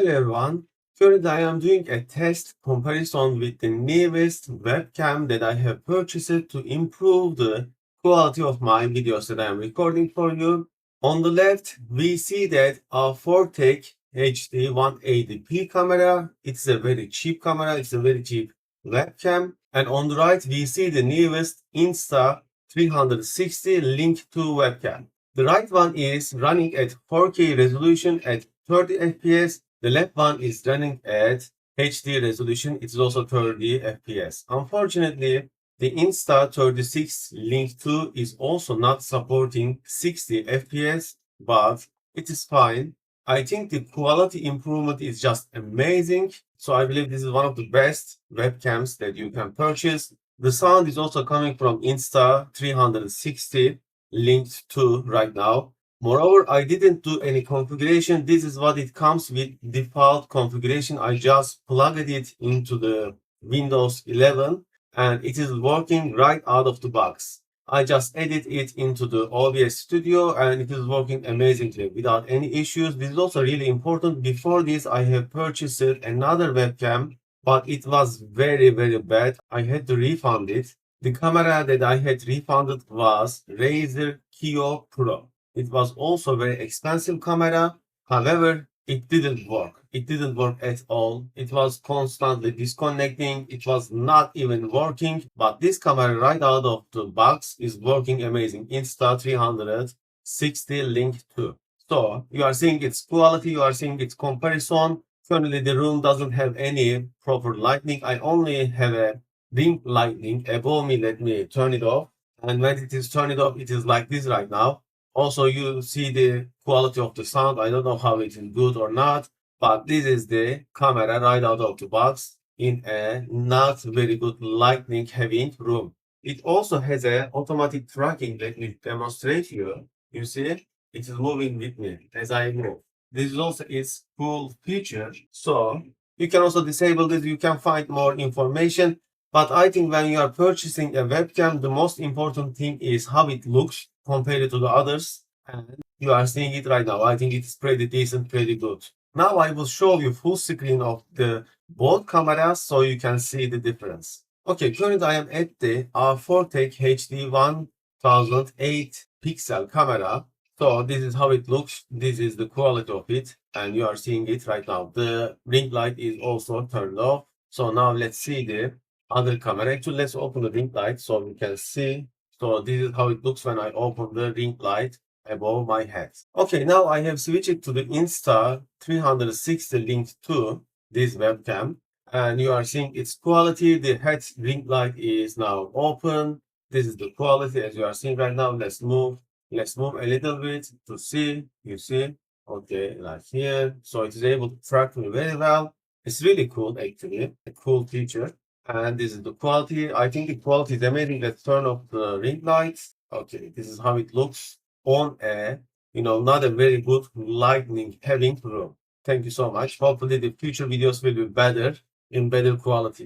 Hello everyone, currently I am doing a test comparison with the newest webcam that I have purchased to improve the quality of my videos that I am recording for you. On the left, we see that our Fortec HD 180p camera. It's a very cheap camera, it's a very cheap webcam. And on the right, we see the newest Insta360 Link 2 webcam. The right one is running at 4K resolution at 30 FPS. The left one is running at HD resolution. It's also 30 FPS. Unfortunately, the Insta360 Link 2 is also not supporting 60 FPS, but it is fine. I think the quality improvement is just amazing. So I believe this is one of the best webcams that you can purchase. The sound is also coming from Insta360 Link 2 right now. Moreover, I didn't do any configuration. This is what it comes with default configuration. I just plugged it into the Windows 11 and it is working right out of the box. I just edit it into the OBS Studio and it is working amazingly without any issues. This is also really important. Before this, I have purchased another webcam, but it was very bad. I had to refund it. The camera that I had refunded was Razer Kiyo Pro. It was also a very expensive camera. However, it didn't work. It didn't work at all. It was constantly disconnecting. It was not even working. But this camera right out of the box is working amazing. Insta360 Link 2. So you are seeing its quality. You are seeing its comparison. Currently, the room doesn't have any proper lighting. I only have a ring lighting above me. Let me turn it off. And when it is turned off, it is like this right now. Also, you see the quality of the sound. I don't know how it is good or not, but this is the camera right out of the box in a not very good lighting having room. It also has a automatic tracking. Let me demonstrate here. You see, it is moving with me as I move. This is also its cool feature. So you can also disable this. You can find more information. But I think when you are purchasing a webcam, the most important thing is how it looks compared to the others. And you are seeing it right now. I think it's pretty decent, pretty good. Now I will show you full screen of the both cameras so you can see the difference. Okay, currently I am at the Fortec HD 1008 pixel camera. So this is how it looks. This is the quality of it. And you are seeing it right now. The ring light is also turned off. So now let's see the other camera. Actually, let's open the ring light so we can see. So this is how it looks when I open the ring light above my head. Okay, now I have switched to the Insta360 Link 2, this webcam. And you are seeing its quality. The head ring light is now open. This is the quality as you are seeing right now. Let's move a little bit to see. You see? Okay, like here. So it is able to track me very well. It's really cool, actually. A cool feature. And this is the quality. I think the quality is amazing. Let's turn off the ring lights. Okay, this is how it looks on a, not a very good lightning having room. Thank you so much. Hopefully the future videos will be better in better quality.